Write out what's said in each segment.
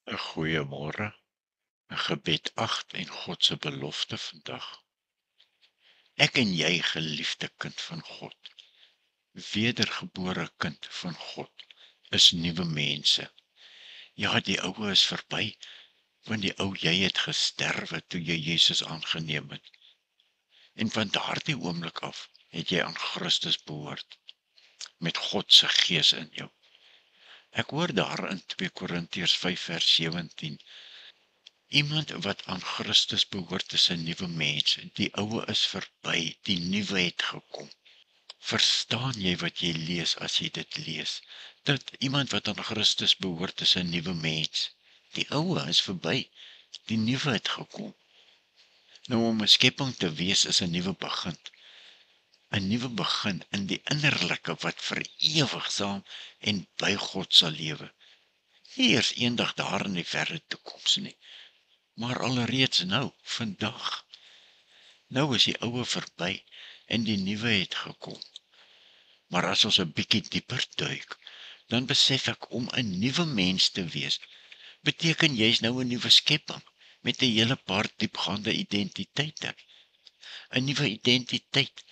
'n Goeiemôre, 'n gebed 8 en God se belofte vandag. Ek en jy, geliefde kind van God, wedergebore kind van God, is nuwe mense. Ja, die ou is verby, want die ou jy het gesterwe toe jy Jesus aangeneem het. En van daardie oomblik af het jy aan Christus behoort, met God se gees in jou. Ek hoor daar in 2 Korintiërs 5 vers 17, iemand wat aan Christus behoort is 'n nuwe mens. Die ou is verby, die nuwe het gekom. Verstaan jy wat jy lees as jy dit lees? Dat iemand wat aan Christus behoort is 'n nuwe mens. Die ou is verby, die nuwe het gekom. Nou om 'n skepping te wees is 'n nuwe begin. 'n Nuwe begin in die innerlike wat vir ewig saam en by God sal lewe. Nie eers eendag daar in die verre toekoms nie, maar alreeds nou, vandag. Nou is die oue verby en die nuwe het gekom. Maar as ons 'n bietjie dieper duik, dan besef ek om 'n nuwe mens te wees, beteken jy's nou 'n nuwe skepping met 'n hele paar diepgaande identiteite. 'n Nuwe identiteit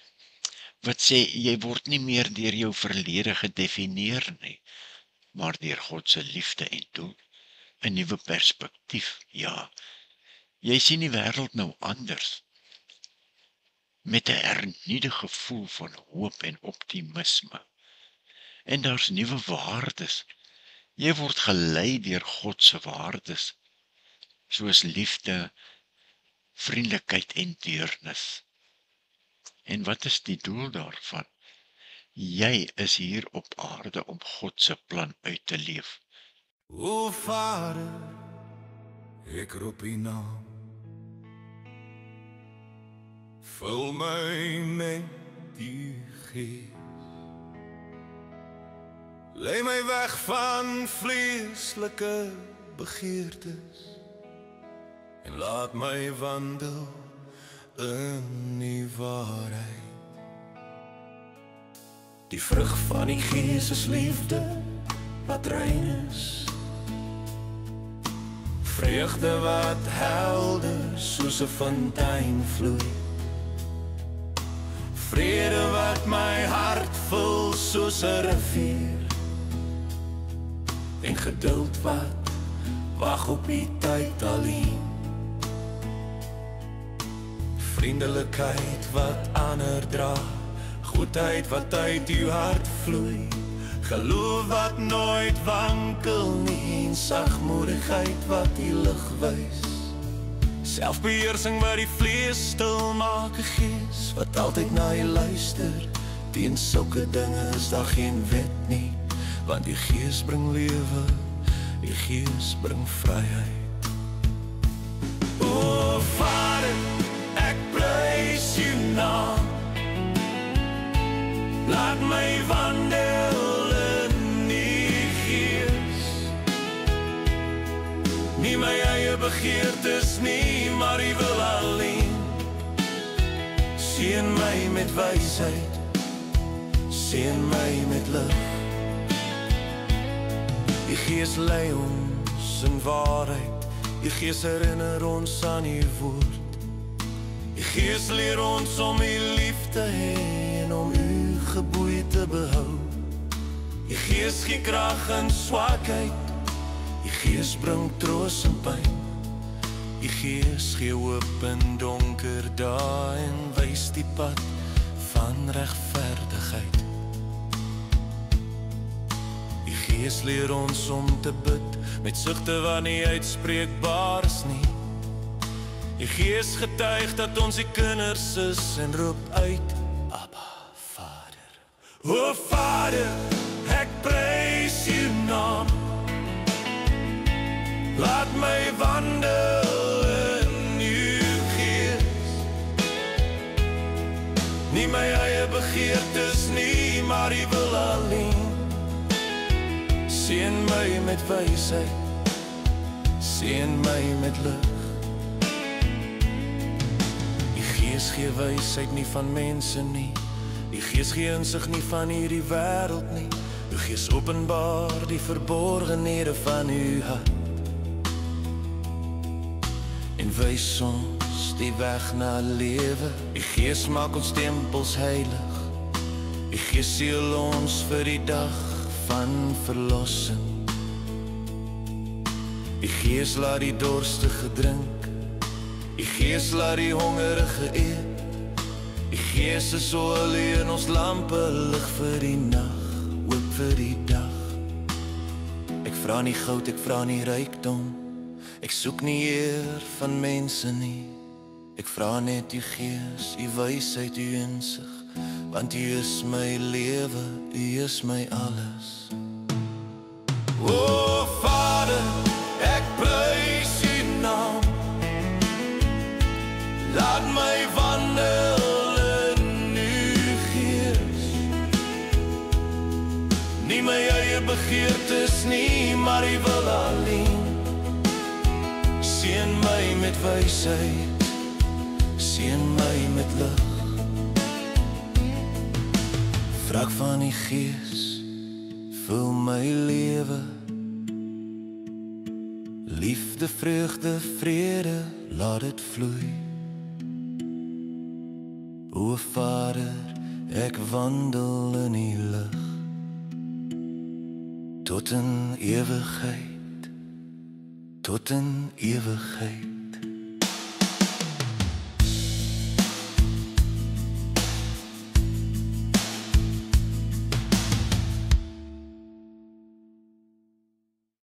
wat sê jy word nie meer deur jou verlede gedefinieer nie, maar deur God se liefde en doel. 'n Nuwe perspektief, ja. Jy sien die wêreld nou anders, met 'n hernuide gevoel van hoop en optimisme. En daar's nuwe waardes. Jy word gelei deur God se waardes, soos liefde, vriendelikheid en deernis. En wat is die doel daarvan? Jy is hier op aarde om God se plan uit te leef. O Vader, ek roep U naam. Vul my met die Gees. Lei my weg van vleeslike begeertes en laat my wandel in die waarheid. Die vrug van die Gees is liefde wat rein is, vreugde wat helder soos 'n fontein vloei, vrede wat my hart vul soos 'n rivier, en geduld wat wag op die tyd alleen, vriendelikheid wat ander dra, goedheid wat uit uw hart vloei, geloof wat nooit wankel nie, en sagmoedigheid wat die lig wys, selfbeheersing wat die vlees stil maak, 'n Gees wat altyd na jy luister. Teen sulke dinge is daar geen wet nie, want die Gees bring lewe, die Gees bring vryheid. O Vader, ek prys U naam. Laat my wandel in die Gees, nie my eie begeertes nie, maar U wil alleen. Seën my met wysheid, seën my met lig. Die Gees lei ons in waarheid, die Gees herinner ons aan U woord. Die Gees leer ons om U lief te hê en om U geboei te behou. Die Gees gee krag in swakheid, die Gees bring troos in pyn. Die Gees gee hoop in donker dae en wys die pad van regverdigheid. Die Gees leer ons om te bid met sugte wat nie uitspreekbaar is nie. Die Gees getuig dat ons die kinders is en roep uit, Abba, Vader. O Vader, ek prys U naam. Laat my wandel in U Gees, nie my eie begeertes nie, maar U wil alleen. Seën my met wysheid, seën my met lig. Die Gees gee wysheid nie van mense nie, die Gees gee insig nie van hierdie wêreld nie. Die Gees openbaar die verborgenhede van U hart. en wys ons die weg na lewe. Die Gees maak ons tempels heilig. Die Gees seël ons vir die dag van verlossing. Die Gees laat die dorstige drink. Die Gees laat die hongerige eet. Die Gees is olie in ons lampe, lig vir die nag, hoop vir die dag. Ek vra nie goud, ek vra nie rykdom. Ek soek nie eer van mense nie. Ek vra net u Gees, u wysheid, u insig, want u is my lewe, u is my alles. O Vader, ek prys u naam. Laat my wandel in u Gees. Nie my eie begeertes nie, maar u wil alleen. Seën my met wysheid, seën my met lig. Vrak van die Gees, vul my lewe. Liefde, vreugde, vrede, laat dit vloei. O Vader, ek wandel in die lig. Tot in ewigheid, tot in ewigheid.